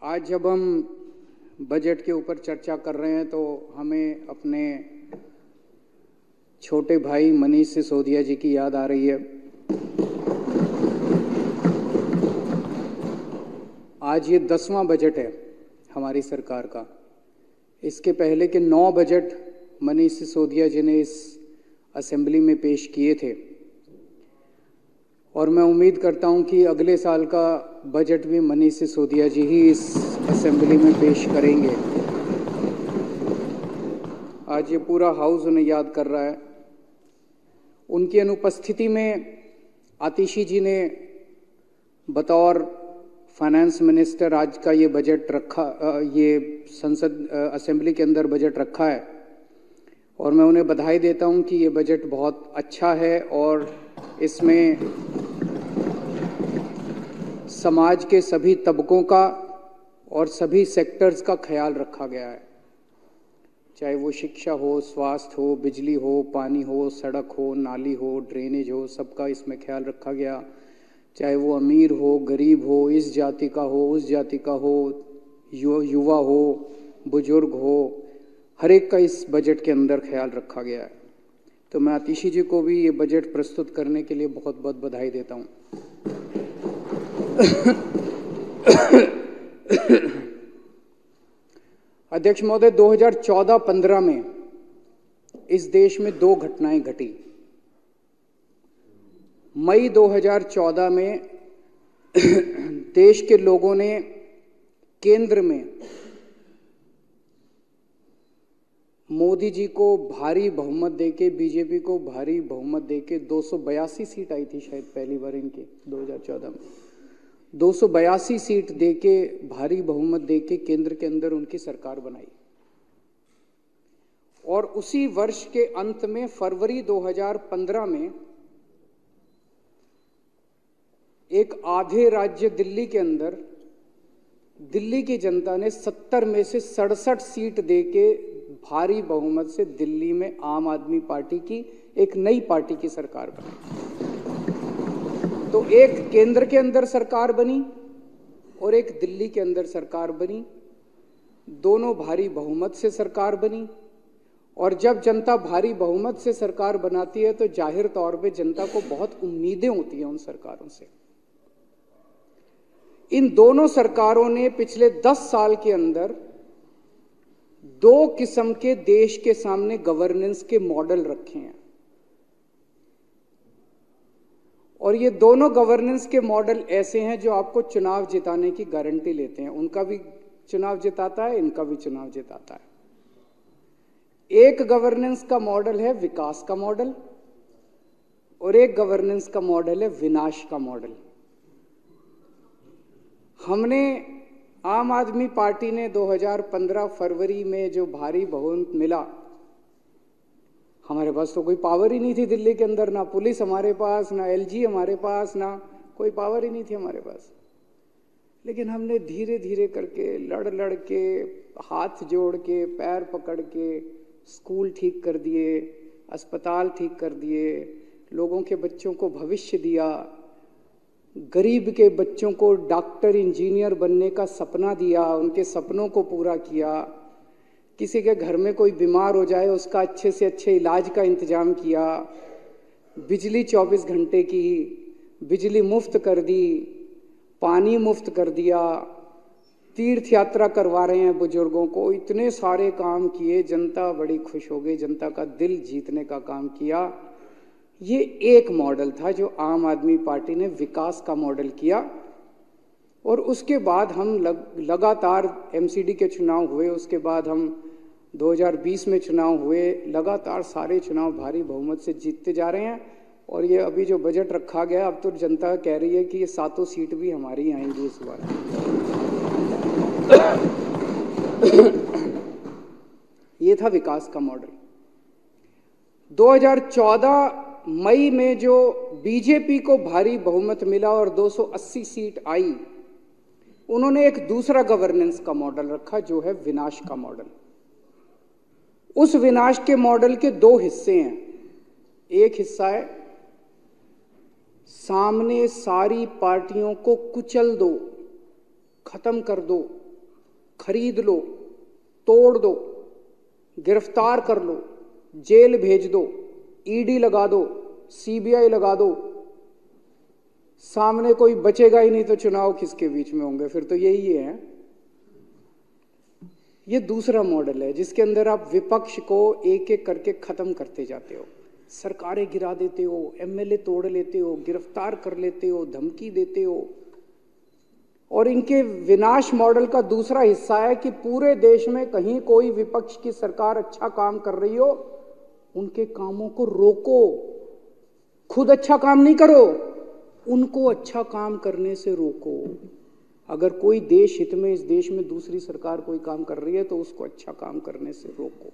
आज जब हम बजट के ऊपर चर्चा कर रहे हैं तो हमें अपने छोटे भाई मनीष सिसोदिया जी की याद आ रही है। आज ये 10वां बजट है हमारी सरकार का। इसके पहले के 9 बजट मनीष सिसोदिया जी ने इस असेंबली में पेश किए थे और मैं उम्मीद करता हूं कि अगले साल का बजट भी मनीष सिसोदिया जी ही इस असेंबली में पेश करेंगे। आज ये पूरा हाउस उन्हें याद कर रहा है। उनकी अनुपस्थिति में आतिशी जी ने बतौर फाइनेंस मिनिस्टर आज का ये बजट रखा, ये संसद असेंबली के अंदर बजट रखा है और मैं उन्हें बधाई देता हूं कि ये बजट बहुत अच्छा है और इसमें समाज के सभी तबकों का और सभी सेक्टर्स का ख्याल रखा गया है, चाहे वो शिक्षा हो, स्वास्थ्य हो, बिजली हो, पानी हो, सड़क हो, नाली हो, ड्रेनेज हो, सबका इसमें ख्याल रखा गया। चाहे वो अमीर हो, गरीब हो, इस जाति का हो, उस जाति का हो, युवा हो, बुजुर्ग हो, हर एक का इस बजट के अंदर ख्याल रखा गया है। तो मैं आतिशी जी को भी ये बजट प्रस्तुत करने के लिए बहुत बहुत बधाई देता हूँ। अध्यक्ष महोदय, 2014-15 में इस देश में 2 घटनाएं घटी। मई 2014 में देश के लोगों ने केंद्र में मोदी जी को भारी बहुमत देके, बीजेपी को भारी बहुमत देके 282 सीट आई थी शायद पहली बार इनके 2014 में 282 सीट देके, भारी बहुमत देके केंद्र के अंदर उनकी सरकार बनाई। और उसी वर्ष के अंत में फरवरी 2015 में एक आधे राज्य दिल्ली के अंदर दिल्ली की जनता ने 70 में से 67 सीट देके भारी बहुमत से दिल्ली में आम आदमी पार्टी की एक नई पार्टी की सरकार बनी। तो एक केंद्र के अंदर सरकार बनी और एक दिल्ली के अंदर सरकार बनी, दोनों भारी बहुमत से सरकार बनी। और जब जनता भारी बहुमत से सरकार बनाती है तो जाहिर तौर पे जनता को बहुत उम्मीदें होती हैं उन सरकारों से। इन दोनों सरकारों ने पिछले 10 साल के अंदर 2 किस्म के देश के सामने गवर्नेंस के मॉडल रखे हैं और ये दोनों गवर्नेंस के मॉडल ऐसे हैं जो आपको चुनाव जिताने की गारंटी लेते हैं। उनका भी चुनाव जिताता है, इनका भी चुनाव जिताता है। एक गवर्नेंस का मॉडल है विकास का मॉडल और एक गवर्नेंस का मॉडल है विनाश का मॉडल। हमने आम आदमी पार्टी ने 2015 फरवरी में जो भारी बहुमत मिला, हमारे पास तो कोई पावर ही नहीं थी दिल्ली के अंदर, ना पुलिस हमारे पास, ना एलजी हमारे पास, ना कोई पावर ही नहीं थी हमारे पास। लेकिन हमने धीरे धीरे करके, लड़ लड़ के, हाथ जोड़ के, पैर पकड़ के स्कूल ठीक कर दिए, अस्पताल ठीक कर दिए, लोगों के बच्चों को भविष्य दिया, गरीब के बच्चों को डॉक्टर इंजीनियर बनने का सपना दिया, उनके सपनों को पूरा किया। किसी के घर में कोई बीमार हो जाए उसका अच्छे से अच्छे इलाज का इंतजाम किया। बिजली 24 घंटे की, बिजली मुफ्त कर दी, पानी मुफ्त कर दिया, तीर्थ यात्रा करवा रहे हैं बुजुर्गों को। इतने सारे काम किए, जनता बड़ी खुश हो गई, जनता का दिल जीतने का काम किया। ये एक मॉडल था जो आम आदमी पार्टी ने विकास का मॉडल किया। और उसके बाद हम लगातार एमसीडी के चुनाव हुए, उसके बाद हम 2020 में चुनाव हुए, लगातार सारे चुनाव भारी बहुमत से जीतते जा रहे हैं। और ये अभी जो बजट रखा गया, अब तो जनता कह रही है कि ये 7 सीट भी हमारी आएंगी इस बार। ये था विकास का मॉडल। 2014 मई में जो बीजेपी को भारी बहुमत मिला और 280 सीट आई, उन्होंने एक दूसरा गवर्नेंस का मॉडल रखा जो है विनाश का मॉडल। उस विनाश के मॉडल के 2 हिस्से हैं। एक हिस्सा है सामने सारी पार्टियों को कुचल दो, खत्म कर दो, खरीद लो, तोड़ दो, गिरफ्तार कर लो, जेल भेज दो, ईडी लगा दो, सीबीआई लगा दो, सामने कोई बचेगा ही नहीं तो चुनाव किसके बीच में होंगे? फिर तो यही है। ये दूसरा मॉडल है जिसके अंदर आप विपक्ष को एक एक करके खत्म करते जाते हो, सरकारें गिरा देते हो, एमएलए तोड़ लेते हो, गिरफ्तार कर लेते हो, धमकी देते हो। और इनके विनाश मॉडल का दूसरा हिस्सा है कि पूरे देश में कहीं कोई विपक्ष की सरकार अच्छा काम कर रही हो, उनके कामों को रोको, खुद अच्छा काम नहीं करो, उनको अच्छा काम करने से रोको। अगर कोई देश हित में इस देश में दूसरी सरकार कोई काम कर रही है तो उसको अच्छा काम करने से रोको।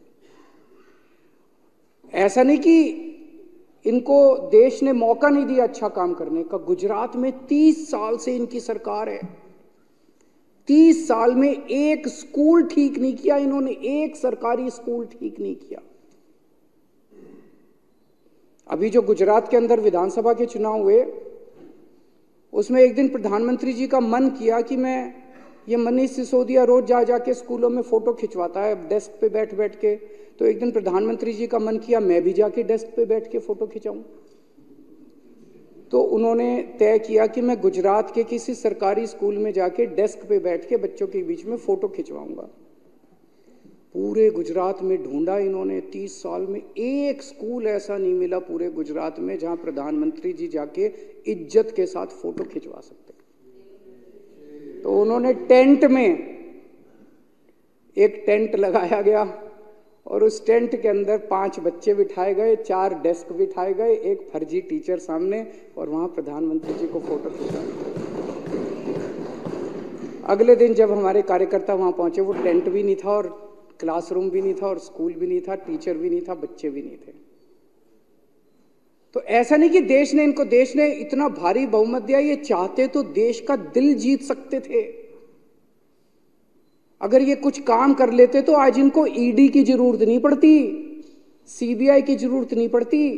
ऐसा नहीं कि इनको देश ने मौका नहीं दिया अच्छा काम करने का। गुजरात में 30 साल से इनकी सरकार है, 30 साल में एक स्कूल ठीक नहीं किया इन्होंने, एक सरकारी स्कूल ठीक नहीं किया। अभी जो गुजरात के अंदर विधानसभा के चुनाव हुए, उसमें एक दिन प्रधानमंत्री जी का मन किया कि ये मनीष सिसोदिया रोज जा जाके स्कूलों में फोटो खिंचवाता है डेस्क पे बैठ बैठ के, तो एक दिन प्रधानमंत्री जी का मन किया मैं भी जाके डेस्क पे बैठ के फोटो खिंचाऊं। तो उन्होंने तय किया कि मैं गुजरात के किसी सरकारी स्कूल में जाके डेस्क पे बैठ के बच्चों के बीच में फोटो खिंचवाऊंगा। पूरे गुजरात में ढूंढा इन्होंने, 30 साल में एक स्कूल ऐसा नहीं मिला पूरे गुजरात में जहां प्रधानमंत्री जी जाके इज्जत के साथ फोटो खिंचवा सकते। तो उन्होंने टेंट में एक टेंट लगाया गया और उस टेंट के अंदर 5 बच्चे बिठाए गए, 4 डेस्क बिठाए गए, एक फर्जी टीचर सामने, और वहां प्रधानमंत्री जी को फोटो खिंचाया। अगले दिन जब हमारे कार्यकर्ता वहां पहुंचे, वो टेंट भी नहीं था और क्लासरूम भी नहीं था और स्कूल भी नहीं था, टीचर भी नहीं था, बच्चे भी नहीं थे। तो ऐसा नहीं कि देश ने इतना भारी बहुमत दिया, ये चाहते तो देश का दिल जीत सकते थे। अगर ये कुछ काम कर लेते तो आज इनको ईडी की जरूरत नहीं पड़ती, सीबीआई की जरूरत नहीं पड़ती,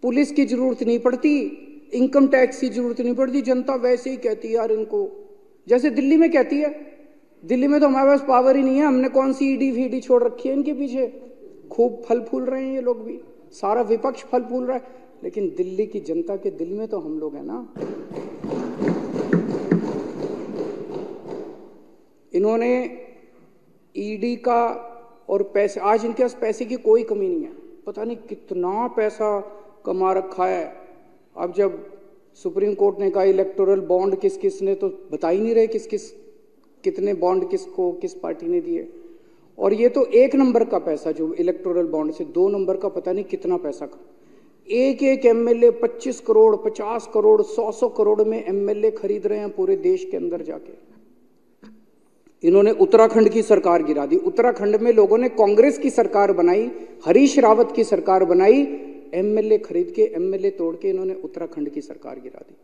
पुलिस की जरूरत नहीं पड़ती, इनकम टैक्स की जरूरत नहीं पड़ती। जनता वैसे ही कहती है यार इनको, जैसे दिल्ली में कहती है। दिल्ली में तो हमारे पास पावर ही नहीं है, हमने कौन सी ईडी फीडी छोड़ रखी है इनके पीछे। खूब फल फूल रहे हैं ये लोग भी, सारा विपक्ष फल फूल रहा है, लेकिन दिल्ली की जनता के दिल में तो हम लोग हैं ना। इन्होंने ईडी का और पैसे, आज इनके पास पैसे की कोई कमी नहीं है, पता नहीं कितना पैसा कमा रखा है। अब जब सुप्रीम कोर्ट ने कहा इलेक्टोरल बॉन्ड किस किस ने, तो बता ही नहीं रहे कितने बॉन्ड किसको किस पार्टी ने दिए। और ये तो 1 नंबर का पैसा जो इलेक्टोरल बॉन्ड से 2 नंबर का पता नहीं कितना पैसा का। एक एमएलए 25 करोड़ 50 करोड़ 100 करोड़ में एमएलए खरीद रहे हैं पूरे देश के अंदर जाके। इन्होंने उत्तराखंड की सरकार गिरा दी। उत्तराखंड में लोगों ने कांग्रेस की सरकार बनाई, हरीश रावत की सरकार बनाई, एमएलए खरीद के, एमएलए तोड़ के इन्होंने उत्तराखंड की सरकार गिरा दी।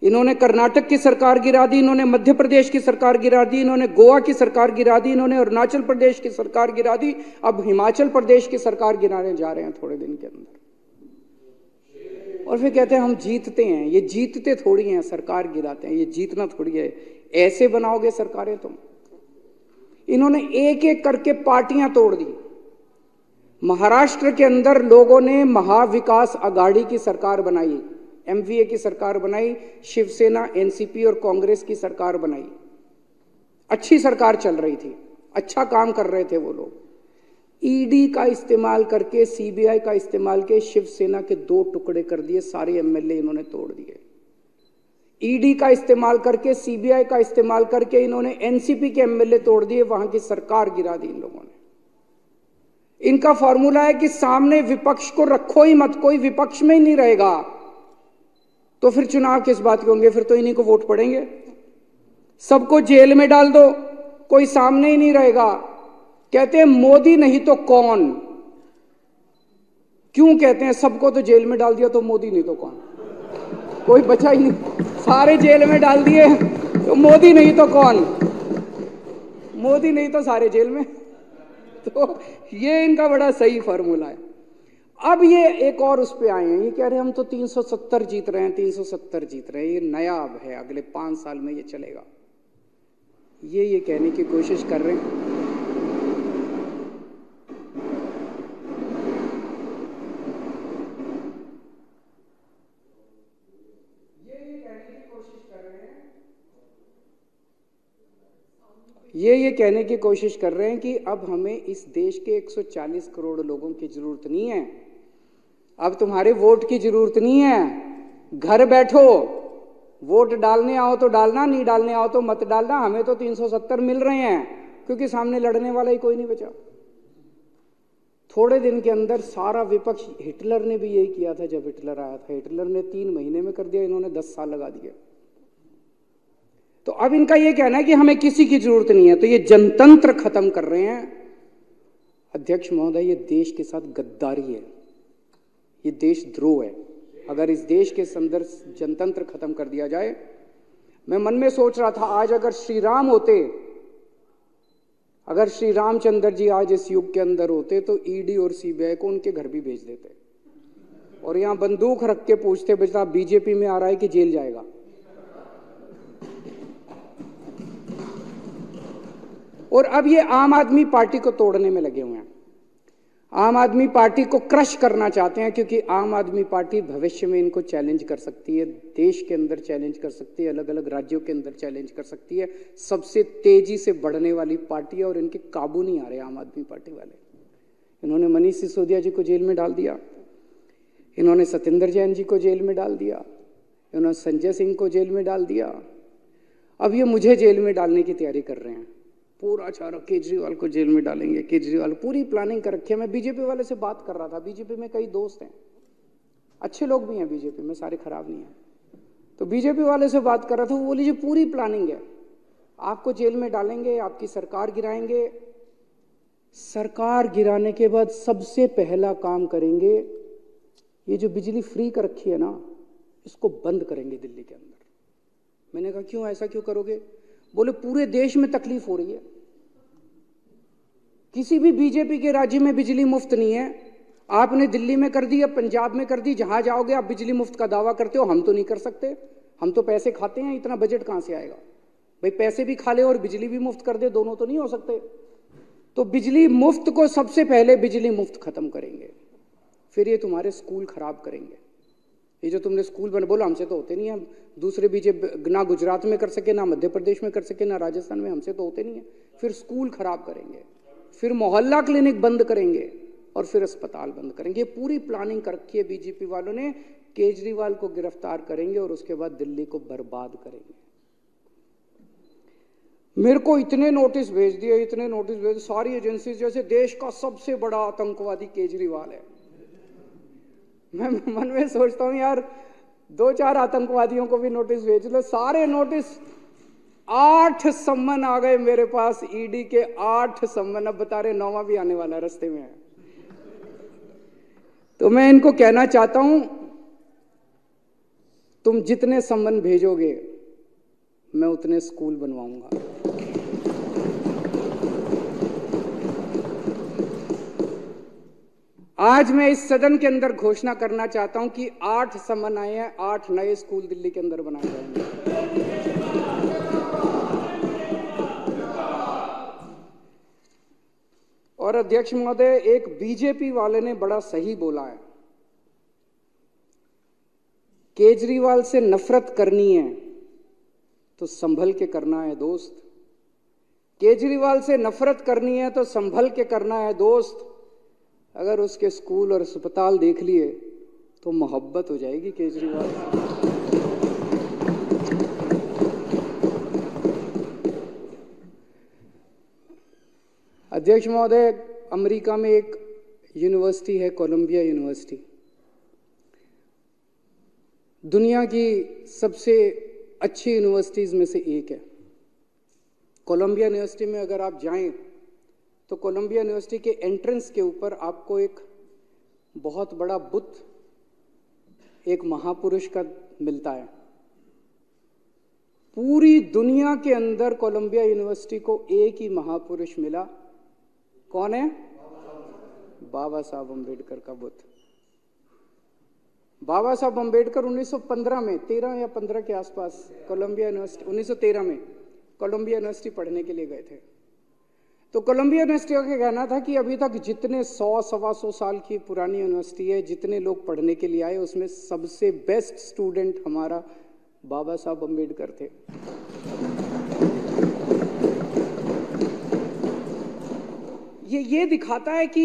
इन्होंने कर्नाटक की सरकार गिरा दी, इन्होंने मध्य प्रदेश की सरकार गिरा दी, इन्होंने गोवा की सरकार गिरा दी, इन्होंने अरुणाचल प्रदेश की सरकार गिरा दी, अब हिमाचल प्रदेश की सरकार गिराने जा रहे हैं थोड़े दिन के अंदर। और फिर कहते हैं हम जीतते हैं। ये जीतते थोड़ी हैं, सरकार गिराते हैं, ये जीतना थोड़ी है। ऐसे बनाओगे सरकारें तुम। इन्होंने एक एक करके पार्टियां तोड़ दी। महाराष्ट्र के अंदर लोगों ने महाविकास आघाड़ी की सरकार बनाई, एमवीए की सरकार बनाई, शिवसेना, एनसीपी और कांग्रेस की सरकार बनाई। अच्छी सरकार चल रही थी, अच्छा काम कर रहे थे वो लोग। ईडी का इस्तेमाल करके, सीबीआई का इस्तेमाल के शिवसेना के 2 टुकड़े कर दिए, सारे एमएलए इन्होंने तोड़ दिए। ईडी का इस्तेमाल करके, सीबीआई का इस्तेमाल करके इन्होंने एनसीपी के एमएलए तोड़ दिए, वहां की सरकार गिरा दी इन लोगों ने। इनका फॉर्मूला है कि सामने विपक्ष को रखो ही मत, कोई विपक्ष में ही नहीं रहेगा तो फिर चुनाव किस बात के होंगे, फिर तो इन्हीं को वोट पड़ेंगे। सबको जेल में डाल दो, कोई सामने ही नहीं रहेगा। कहते हैं मोदी नहीं तो कौन। क्यों कहते हैं सबको तो जेल में डाल दिया तो मोदी नहीं तो कौन, कोई बचा ही नहीं, सारे जेल में डाल दिए तो मोदी नहीं तो कौन, मोदी नहीं तो सारे जेल में। तो ये इनका बड़ा सही फॉर्मूला है। अब ये एक और उस पे आए हैं, ये कह रहे हैं हम तो 370 जीत रहे हैं, 370 जीत रहे हैं। ये नया अब है, अगले 5 साल में ये चलेगा। ये कहने की कोशिश कर रहे हैं। ये कहने की कोशिश कर रहे हैं कि अब हमें इस देश के 140 करोड़ लोगों की जरूरत नहीं है, अब तुम्हारे वोट की जरूरत नहीं है, घर बैठो, वोट डालने आओ तो डालना, नहीं डालने आओ तो मत डालना, हमें तो 370 मिल रहे हैं, क्योंकि सामने लड़ने वाला ही कोई नहीं बचा। थोड़े दिन के अंदर सारा विपक्ष, हिटलर ने भी यही किया था। जब हिटलर आया था, हिटलर ने 3 महीने में कर दिया, इन्होंने 10 साल लगा दिए। तो अब इनका यह कहना है कि हमें किसी की जरूरत नहीं है, तो ये जनतंत्र खत्म कर रहे हैं। अध्यक्ष महोदय, ये देश के साथ गद्दारी है, ये देशद्रोह है। अगर इस देश के अंदर जनतंत्र खत्म कर दिया जाए, मैं मन में सोच रहा था, आज अगर श्री राम होते, अगर श्री रामचंद्र जी आज इस युग के अंदर होते, तो ईडी और सीबीआई को उनके घर भी भेज देते और यहां बंदूक रख के पूछते, बेटा बीजेपी में आ रहा है कि जेल जाएगा। और अब ये आम आदमी पार्टी को तोड़ने में लगे हुए हैं, आम आदमी पार्टी को क्रश करना चाहते हैं, क्योंकि आम आदमी पार्टी भविष्य में इनको चैलेंज कर सकती है, देश के अंदर चैलेंज कर सकती है, अलग अलग राज्यों के अंदर चैलेंज कर सकती है। सबसे तेजी से बढ़ने वाली पार्टी है और इनके काबू नहीं आ रहे आम आदमी पार्टी वाले। इन्होंने मनीष सिसोदिया जी को जेल में डाल दिया, इन्होंने सत्येंद्र जैन जी को जेल में डाल दिया, इन्होंने संजय सिंह को जेल में डाल दिया, अब ये मुझे जेल में डालने की तैयारी कर रहे हैं। पूरा चारों केजरीवाल को जेल में डालेंगे, केजरीवाल पूरी प्लानिंग कर रखी है। मैं बीजेपी वाले से बात कर रहा था, बीजेपी में कई दोस्त हैं, अच्छे लोग भी हैं बीजेपी में, सारे खराब नहीं हैं। तो बीजेपी वाले से बात कर रहा था, वो बोली जी पूरी प्लानिंग है, आपको जेल में डालेंगे, आपकी सरकार गिराएंगे, सरकार गिराने के बाद सबसे पहला काम करेंगे, ये जो बिजली फ्री कर रखी है ना, इसको बंद करेंगे दिल्ली के अंदर। मैंने कहा क्यों, ऐसा क्यों करोगे? बोले पूरे देश में तकलीफ हो रही है, किसी भी बीजेपी के राज्य में बिजली मुफ्त नहीं है। आपने दिल्ली में कर दी, अब पंजाब में कर दी, जहां जाओगे आप बिजली मुफ्त का दावा करते हो, हम तो नहीं कर सकते, हम तो पैसे खाते हैं, इतना बजट कहां से आएगा भाई? पैसे भी खा ले और बिजली भी मुफ्त कर दे, दोनों तो नहीं हो सकते। तो बिजली मुफ्त को सबसे पहले बिजली मुफ्त खत्म करेंगे, फिर ये तुम्हारे स्कूल खराब करेंगे। ये जो तुमने स्कूल बने, बोलो हमसे तो होते नहीं है, दूसरे बीजेपी ना गुजरात में कर सके, ना मध्य प्रदेश में कर सके, ना राजस्थान में, हमसे तो होते नहीं है। फिर स्कूल खराब करेंगे, फिर मोहल्ला क्लिनिक बंद करेंगे और फिर अस्पताल बंद करेंगे। पूरी प्लानिंग कर रखी है बीजेपी वालों ने। केजरीवाल को गिरफ्तार करेंगे और उसके बाद दिल्ली को बर्बाद करेंगे। मेरे को इतने नोटिस भेज दिए, इतने नोटिस भेज, सारी एजेंसी, जैसे देश का सबसे बड़ा आतंकवादी केजरीवाल है। मैं मन में सोचता हूं यार 2-4 आतंकवादियों को भी नोटिस भेज लो, सारे नोटिस 8 सम्मन आ गए मेरे पास, ईडी के 8 सम्मन। अब बता रहे 9वां भी आने वाला रास्ते में है। तो मैं इनको कहना चाहता हूं, तुम जितने सम्मन भेजोगे मैं उतने स्कूल बनवाऊंगा। आज मैं इस सदन के अंदर घोषणा करना चाहता हूं कि 8 सम्मन आए हैं, 8 नए स्कूल दिल्ली के अंदर बनाए जाएंगे। और अध्यक्ष महोदय, एक बीजेपी वाले ने बड़ा सही बोला है, केजरीवाल से नफरत करनी है तो संभल के करना है दोस्त, केजरीवाल से नफरत करनी है तो संभल के करना है दोस्त। अगर उसके स्कूल और अस्पताल देख लिए तो मोहब्बत हो जाएगी केजरीवाल से। अध्यक्ष महोदय, अमेरिका में एक यूनिवर्सिटी है, कोलंबिया यूनिवर्सिटी, दुनिया की सबसे अच्छी यूनिवर्सिटीज में से एक है। कोलंबिया यूनिवर्सिटी में अगर आप जाएं तो कोलंबिया यूनिवर्सिटी के एंट्रेंस के ऊपर आपको एक बहुत बड़ा बुत एक महापुरुष का मिलता है। पूरी दुनिया के अंदर कोलंबिया यूनिवर्सिटी को एक ही महापुरुष मिला, कौन है? बाबा साहब अम्बेडकर का बुत। बाबा साहब अम्बेडकर 1915 में, 13 या 15 के आसपास, कोलंबिया यूनिवर्सिटी 1913 में कोलंबिया यूनिवर्सिटी पढ़ने के लिए गए थे। तो कोलंबिया यूनिवर्सिटी का कहना था कि अभी तक जितने 100-125 साल की पुरानी यूनिवर्सिटी है, जितने लोग पढ़ने के लिए आए, उसमें सबसे बेस्ट स्टूडेंट हमारा बाबा साहब अम्बेडकर थे। ये दिखाता है कि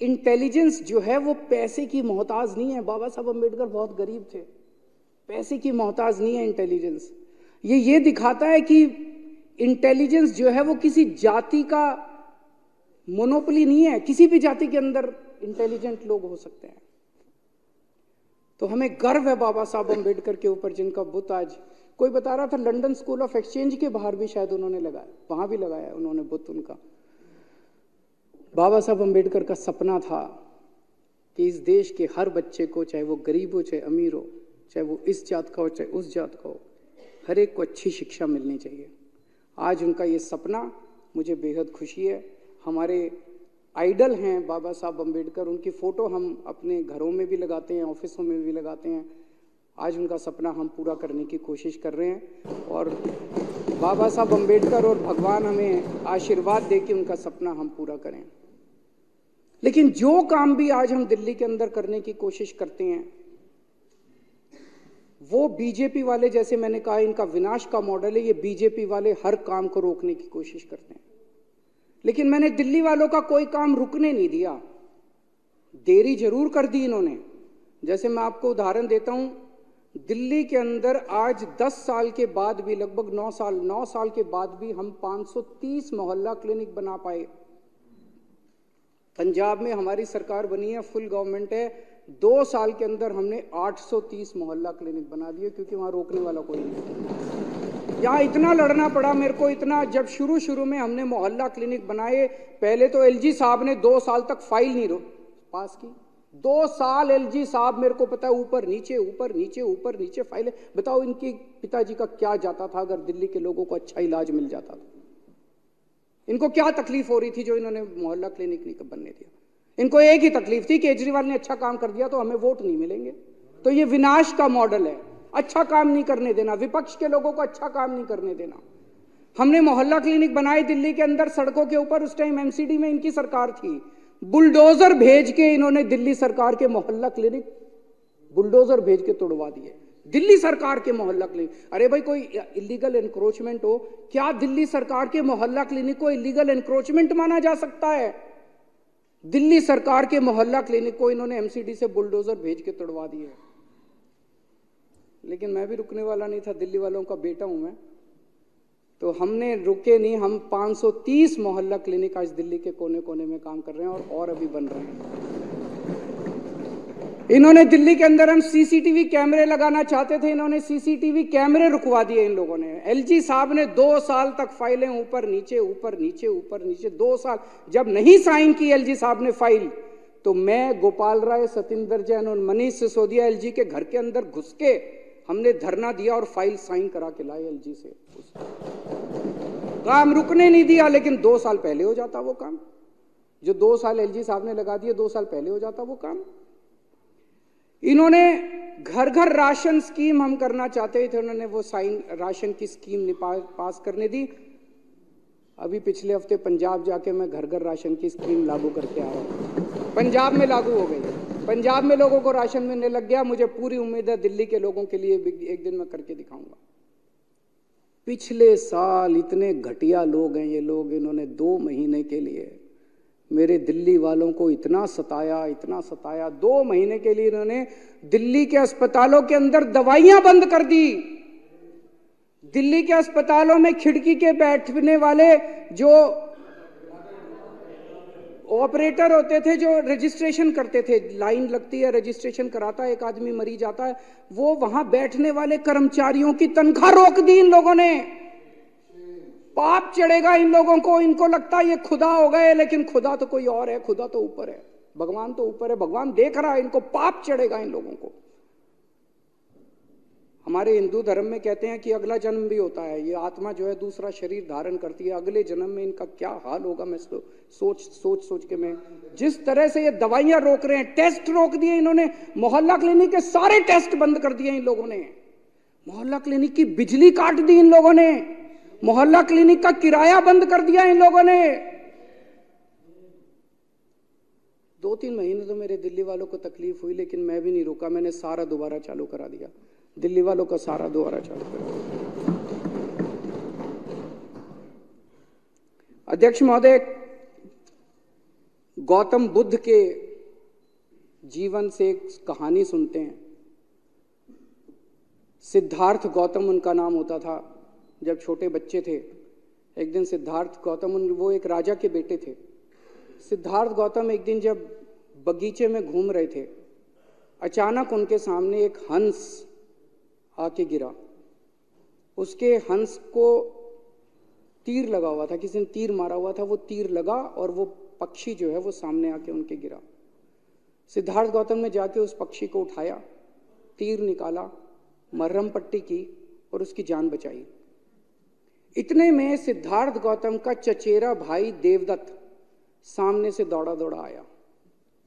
इंटेलिजेंस जो है वो पैसे की मोहताज नहीं है। बाबा साहब अम्बेडकर बहुत गरीब थे, पैसे की मोहताज नहीं है इंटेलिजेंस। ये दिखाता है कि इंटेलिजेंस जो है वो किसी जाति का मोनोपोली नहीं है, किसी भी जाति के अंदर इंटेलिजेंट लोग हो सकते हैं। तो हमें गर्व है बाबा साहब अम्बेडकर के ऊपर, जिनका बुत आज कोई बता रहा था लंदन स्कूल ऑफ एक्सचेंज के बाहर भी शायद उन्होंने लगाया, वहां भी लगाया उन्होंने बुत उनका। बाबा साहब अम्बेडकर का सपना था कि इस देश के हर बच्चे को, चाहे वो गरीब हो चाहे अमीर हो, चाहे वो इस जात का हो चाहे उस जात का हो, हर एक को अच्छी शिक्षा मिलनी चाहिए। आज उनका ये सपना, मुझे बेहद खुशी है। हमारे आइडल हैं बाबा साहब अम्बेडकर, उनकी फ़ोटो हम अपने घरों में भी लगाते हैं, ऑफिसों में भी लगाते हैं। आज उनका सपना हम पूरा करने की कोशिश कर रहे हैं और बाबा साहब अम्बेडकर और भगवान हमें आशीर्वाद दे कि उनका सपना हम पूरा करें। लेकिन जो काम भी आज हम दिल्ली के अंदर करने की कोशिश करते हैं, वो बीजेपी वाले, जैसे मैंने कहा, इनका विनाश का मॉडल है। ये बीजेपी वाले हर काम को रोकने की कोशिश करते हैं, लेकिन मैंने दिल्ली वालों का कोई काम रुकने नहीं दिया। देरी जरूर कर दी इन्होंने। जैसे मैं आपको उदाहरण देता हूं, दिल्ली के अंदर आज 10 साल के बाद भी, लगभग 9 साल के बाद भी हम 530 मोहल्ला क्लिनिक बना पाए। पंजाब में हमारी सरकार बनी है, फुल गवर्नमेंट है, 2 साल के अंदर हमने 830 मोहल्ला क्लिनिक बना दिए, क्योंकि वहां रोकने वाला कोई नहीं। यहाँ इतना लड़ना पड़ा मेरे को, इतना। जब शुरू में हमने मोहल्ला क्लिनिक बनाए, पहले तो एलजी साहब ने 2 साल तक फाइल नहीं पास की। 2 साल एलजी साहब, मेरे को पता है, ऊपर नीचे फाइलें। बताओ इनके पिताजी का क्या जाता था अगर दिल्ली के लोगों को अच्छा इलाज मिल जाता था? इनको क्या तकलीफ हो रही थी जो इन्होंने मोहल्ला क्लिनिक नहीं बनने दिया? इनको एक ही तकलीफ थी, केजरीवाल ने अच्छा काम कर दिया तो हमें वोट नहीं मिलेंगे। तो ये विनाश का मॉडल है, अच्छा काम नहीं करने देना, विपक्ष के लोगों को अच्छा काम नहीं करने देना। हमने मोहल्ला क्लिनिक बनाए दिल्ली के अंदर, सड़कों के ऊपर। उस टाइम एमसीडी में इनकी सरकार थी, बुलडोजर भेज के इन्होंने दिल्ली सरकार के मोहल्ला क्लिनिक बुलडोजर भेज के तोड़वा दिए। दिल्ली सरकार के मोहल्ला क्लिनिक। अरे भाई, कोई इलीगल एनक्रोचमेंट हो, क्या दिल्ली सरकार के मोहल्ला क्लिनिक को इलीगल एनक्रोचमेंट माना जा सकता है? दिल्ली सरकार के मोहल्ला क्लिनिक को इन्होंने एमसीडी से बुलडोजर भेज के तोड़वा दिए। लेकिन मैं भी रुकने वाला नहीं था, दिल्ली वालों का बेटा हूं मैं, तो हमने रुके नहीं। हम 530 मोहल्ला क्लिनिक आज दिल्ली के कोने कोने में काम कर रहे हैं और अभी बन रहे हैं। इन्होंने दिल्ली के अंदर, हम सीसीटीवी कैमरे लगाना चाहते थे, इन्होंने सीसीटीवी कैमरे रुकवा दिए इन लोगों ने। एलजी साहब ने 2 साल तक फाइलें ऊपर नीचे 2 साल जब नहीं साइन की एलजी साहब ने फाइल, तो मैं, गोपाल राय, सतिंदर जैन और मनीष सिसोदिया एलजी के घर के अंदर घुस के हमने धरना दिया और फाइल साइन करा के लाए एलजी से। काम रुकने नहीं दिया, लेकिन 2 साल पहले हो जाता वो काम। जो 2 साल एलजी साहब ने लगा दिए, 2 साल पहले हो जाता वो काम। इन्होंने घर घर राशन स्कीम हम करना चाहते थे, उन्होंने वो राशन की स्कीम पास करने दी। अभी पिछले हफ्ते पंजाब जाके मैं घर घर राशन की स्कीम लागू करके आया हूं। पंजाब में लागू हो गई, पंजाब में लोगों को राशन मिलने लग गया। मुझे पूरी उम्मीद है दिल्ली के लोगों के लिए एक दिन मैं करके दिखाऊंगा। पिछले साल इतने घटिया लोग हैं ये लोग, इन्होंने 2 महीने के लिए मेरे दिल्ली वालों को इतना सताया। 2 महीने के लिए इन्होंने दिल्ली के अस्पतालों के अंदर दवाइयां बंद कर दी। दिल्ली के अस्पतालों में खिड़की के बैठने वाले जो ऑपरेटर होते थे, जो रजिस्ट्रेशन करते थे, लाइन लगती है, रजिस्ट्रेशन कराता है, एक आदमी मरीज जाता है, वो वहां बैठने वाले कर्मचारियों की तनख्वाह रोक दी इन लोगों ने। पाप चढ़ेगा इन लोगों को, इनको लगता है ये खुदा हो गए, लेकिन खुदा तो कोई और है, खुदा तो ऊपर है, भगवान तो ऊपर है, भगवान देख रहा है, इनको पाप चढ़ेगा इन लोगों को। हमारे हिंदू धर्म में कहते हैं कि अगला जन्म भी होता है, ये आत्मा जो है दूसरा शरीर धारण करती है, अगले जन्म में इनका क्या हाल होगा। मैं सोच के मैं, जिस तरह से ये दवाइयां रोक रहे हैं, टेस्ट रोक दिए इन्होंने, मोहल्ला क्लिनिक के सारे टेस्ट बंद कर दिए इन लोगों ने, मोहल्ला क्लिनिक की बिजली काट दी इन लोगों ने, मोहल्ला क्लिनिक का किराया बंद कर दिया इन लोगों ने। 2-3 महीने तो मेरे दिल्ली वालों को तकलीफ हुई, लेकिन मैं भी नहीं रुका, मैंने सारा दोबारा चालू करा दिया, दिल्ली वालों का सारा दोबारा चालू कर दिया। अध्यक्ष महोदय, गौतम बुद्ध के जीवन से एक कहानी सुनते हैं। सिद्धार्थ गौतम उनका नाम होता था। जब छोटे बच्चे थे, एक दिन सिद्धार्थ गौतम, वो एक राजा के बेटे थे। सिद्धार्थ गौतम एक दिन जब बगीचे में घूम रहे थे, अचानक उनके सामने एक हंस आके गिरा। उसके हंस को तीर लगा हुआ था, किसी ने तीर मारा हुआ था, वो तीर लगा और वो पक्षी जो है वो सामने आके उनके गिरा। सिद्धार्थ गौतम ने जाके उस पक्षी को उठाया, तीर निकाला, मरहम पट्टी की और उसकी जान बचाई। इतने में सिद्धार्थ गौतम का चचेरा भाई देवदत्त सामने से दौड़ा दौड़ा आया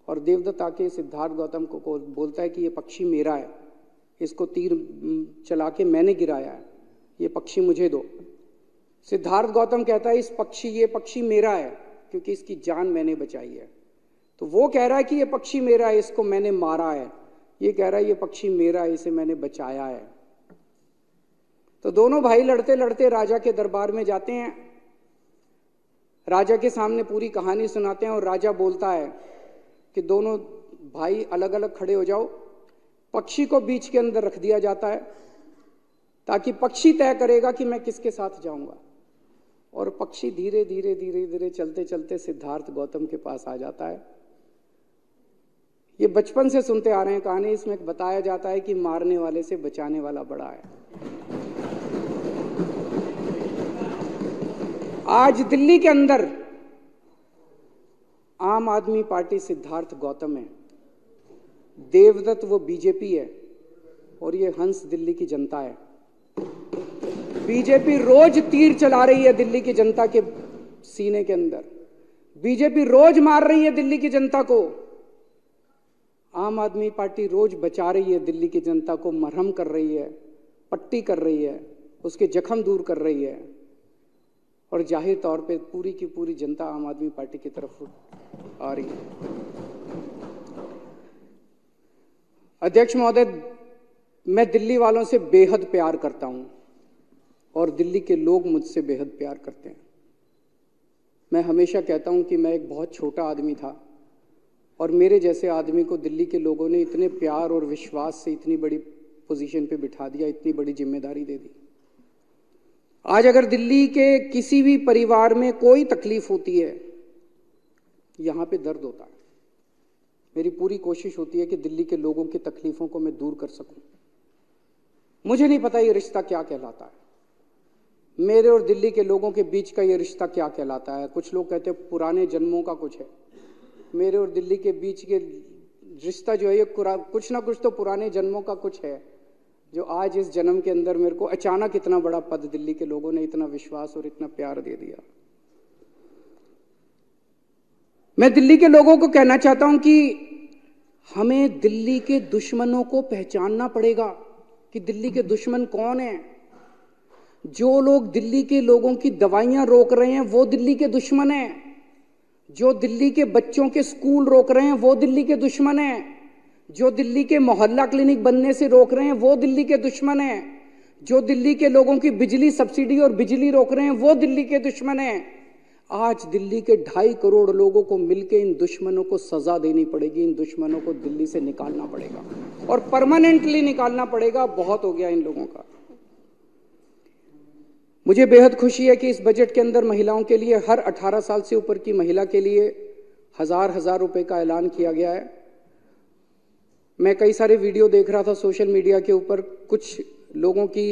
और देवदत्त आके सिद्धार्थ गौतम को बोलता है कि ये पक्षी मेरा है, इसको तीर चला के मैंने गिराया है, ये पक्षी मुझे दो। सिद्धार्थ गौतम कहता है ये पक्षी मेरा है क्योंकि इसकी जान मैंने बचाई है। तो वो कह रहा है कि ये पक्षी मेरा है, इसको मैंने मारा है। ये कह रहा है ये पक्षी मेरा है, इसे मैंने बचाया है। तो दोनों भाई लड़ते लड़ते राजा के दरबार में जाते हैं, राजा के सामने पूरी कहानी सुनाते हैं और राजा बोलता है कि दोनों भाई अलग अलग खड़े हो जाओ। पक्षी को बीच के अंदर रख दिया जाता है ताकि पक्षी तय करेगा कि मैं किसके साथ जाऊंगा। और पक्षी धीरे धीरे धीरे धीरे चलते चलते सिद्धार्थ गौतम के पास आ जाता है। ये बचपन से सुनते आ रहे हैं कहानी, इसमें बताया जाता है कि मारने वाले से बचाने वाला बड़ा है। आज दिल्ली के अंदर आम आदमी पार्टी सिद्धार्थ गौतम है, देवदत्त वो बीजेपी है और ये हंस दिल्ली की जनता है। बीजेपी रोज तीर चला रही है दिल्ली की जनता के सीने के अंदर, बीजेपी रोज मार रही है दिल्ली की जनता को। आम आदमी पार्टी रोज बचा रही है दिल्ली की जनता को, मरहम कर रही है, पट्टी कर रही है, उसके जख्म दूर कर रही है और जाहिर तौर पे पूरी की पूरी जनता आम आदमी पार्टी की तरफ आ रही है। अध्यक्ष महोदय, मैं दिल्ली वालों से बेहद प्यार करता हूं और दिल्ली के लोग मुझसे बेहद प्यार करते हैं। मैं हमेशा कहता हूं कि मैं एक बहुत छोटा आदमी था और मेरे जैसे आदमी को दिल्ली के लोगों ने इतने प्यार और विश्वास से इतनी बड़ी पोजीशन पे बिठा दिया, इतनी बड़ी जिम्मेदारी दे दी। आज अगर दिल्ली के किसी भी परिवार में कोई तकलीफ होती है, यहां पे दर्द होता है। मेरी पूरी कोशिश होती है कि दिल्ली के लोगों की तकलीफों को मैं दूर कर सकूं। मुझे नहीं पता ये रिश्ता क्या कहलाता है, मेरे और दिल्ली के लोगों के बीच का ये रिश्ता क्या कहलाता है। कुछ लोग कहते हैं पुराने जन्मों का कुछ है, मेरे और दिल्ली के बीच के रिश्ता जो है ये कुछ ना कुछ तो पुराने जन्मों का कुछ है, जो आज इस जन्म के अंदर मेरे को अचानक इतना बड़ा पद दिल्ली के लोगों ने इतना विश्वास और इतना प्यार दे दिया। मैं दिल्ली के लोगों को कहना चाहता हूं कि हमें दिल्ली के दुश्मनों को पहचानना पड़ेगा कि दिल्ली के दुश्मन कौन है। जो लोग दिल्ली के लोगों की दवाइयां रोक रहे हैं वो दिल्ली के दुश्मन हैं, जो दिल्ली के बच्चों के स्कूल रोक रहे हैं वो दिल्ली के दुश्मन हैं, जो दिल्ली के मोहल्ला क्लिनिक बनने से रोक रहे हैं वो दिल्ली के दुश्मन हैं, जो दिल्ली के लोगों की बिजली सब्सिडी और बिजली रोक रहे हैं वो दिल्ली के दुश्मन हैं। आज दिल्ली के 2.5 करोड़ लोगों को मिलकर इन दुश्मनों को सजा देनी पड़ेगी, इन दुश्मनों को दिल्ली से निकालना पड़ेगा और परमानेंटली निकालना पड़ेगा। बहुत हो गया इन लोगों का। मुझे बेहद खुशी है कि इस बजट के अंदर महिलाओं के लिए, हर 18 साल से ऊपर की महिला के लिए 1000 रुपए का ऐलान किया गया है। मैं कई सारे वीडियो देख रहा था सोशल मीडिया के ऊपर, कुछ लोगों की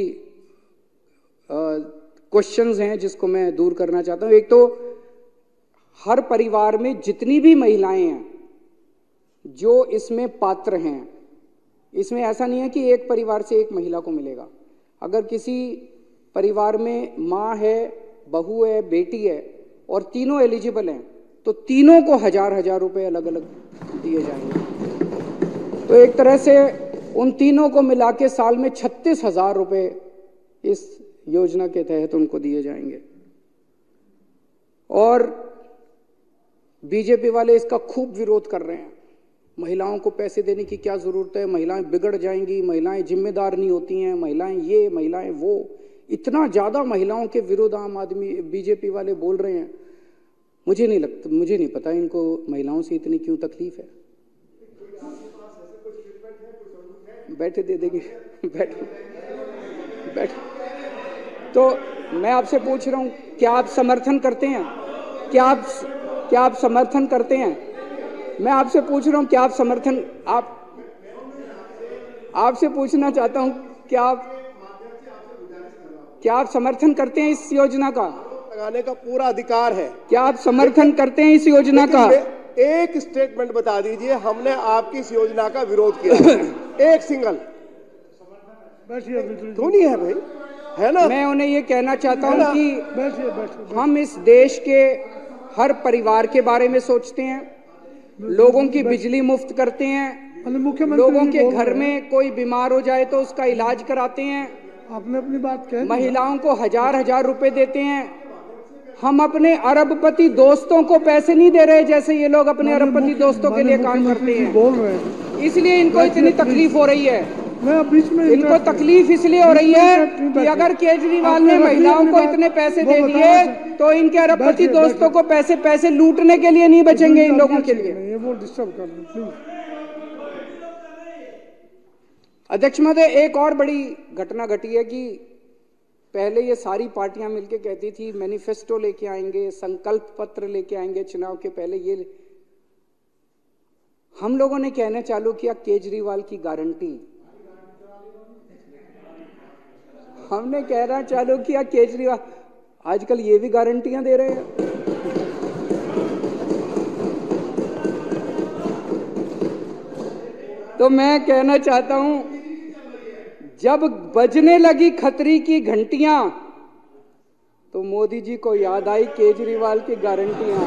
क्वेश्चंस हैं जिसको मैं दूर करना चाहता हूं। एक तो हर परिवार में जितनी भी महिलाएं हैं जो इसमें पात्र हैं, इसमें ऐसा नहीं है कि एक परिवार से एक महिला को मिलेगा। अगर किसी परिवार में माँ है, बहू है, बेटी है और तीनों एलिजिबल हैं तो तीनों को 1000 रुपए अलग अलग दिए जाएंगे। तो एक तरह से उन तीनों को मिला के साल में 36,000 रुपए इस योजना के तहत उनको दिए जाएंगे। और बीजेपी वाले इसका खूब विरोध कर रहे हैं। महिलाओं को पैसे देने की क्या जरूरत है, महिलाएं बिगड़ जाएंगी, महिलाएं जिम्मेदार नहीं होती हैं, महिलाएं ये महिलाएं वो, इतना ज्यादा महिलाओं के विरुद्ध आम आदमी बीजेपी वाले बोल रहे हैं। मुझे नहीं लगता, मुझे नहीं पता इनको महिलाओं से इतनी क्यों तकलीफ है। बैठे दे देंगे, बैठो बैठो। तो मैं आपसे पूछ रहा हूं, क्या आप समर्थन करते हैं? क्या आप समर्थन करते हैं? मैं आपसे पूछ रहा हूं, क्या आप समर्थन, आपसे पूछना चाहता हूं, क्या आप समर्थन करते हैं इस योजना का? लगाने का पूरा अधिकार है। क्या आप समर्थन करते हैं इस योजना का? एक स्टेटमेंट बता दीजिए, हमने आपकी इस योजना का विरोध किया। एक सिंगल धोनी है भाई, है ना? मैं उन्हें ये कहना चाहता हूं कि हम इस देश के हर परिवार के बारे में सोचते हैं, लोगों की बिजली मुफ्त करते हैं, लोगों के घर में कोई बीमार हो जाए तो उसका इलाज कराते हैं, आपने अपनी बात कह दी। महिलाओं को हजार रुपए देते हैं। हम अपने अरबपति दोस्तों को पैसे नहीं दे रहे जैसे ये लोग अपने अरबपति दोस्तों के लिए काम करते हैं। बोल रहे हैं, इसलिए इनको इतनी तकलीफ हो रही है। मैं बीच में इनको तकलीफ इसलिए हो रही है कि अगर केजरीवाल ने महिलाओं को इतने पैसे दे दिए तो इनके अरबपति दोस्तों को पैसे लूटने के लिए नहीं बचेंगे इन लोगों के लिए। वो डिस्टर्ब कर रहे प्लीज। अध्यक्ष महोदय, एक और बड़ी घटना घटी है कि पहले ये सारी पार्टियां मिलकर कहती थी मैनिफेस्टो लेके आएंगे, संकल्प पत्र लेके आएंगे चुनाव के पहले। ये हम लोगों ने कहना चालू किया केजरीवाल की गारंटी। हमने कहना चालू किया केजरीवाल, आजकल ये भी गारंटियां दे रहे हैं। तो मैं कहना चाहता हूं, जब बजने लगी खतरी की घंटियां तो मोदी जी को याद आई केजरीवाल की गारंटियां।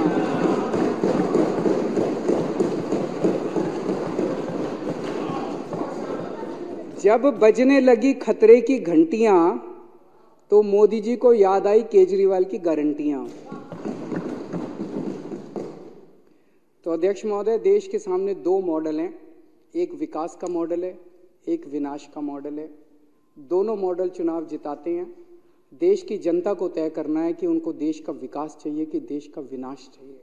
जब बजने लगी खतरे की घंटियां तो मोदी जी को याद आई केजरीवाल की गारंटियां। तो अध्यक्ष महोदय, देश के सामने दो मॉडल हैं, एक विकास का मॉडल है, एक विनाश का मॉडल है। दोनों मॉडल चुनाव जिताते हैं। देश की जनता को तय करना है कि उनको देश का विकास चाहिए कि देश का विनाश चाहिए।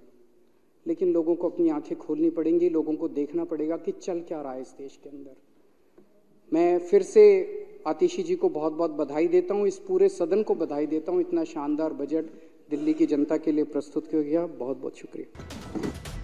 लेकिन लोगों को अपनी आंखें खोलनी पड़ेंगी, लोगों को देखना पड़ेगा कि चल क्या रहा है इस देश के अंदर। मैं फिर से आतिशी जी को बहुत बहुत बधाई देता हूं, इस पूरे सदन को बधाई देता हूं, इतना शानदार बजट दिल्ली की जनता के लिए प्रस्तुत किया गया। बहुत बहुत शुक्रिया।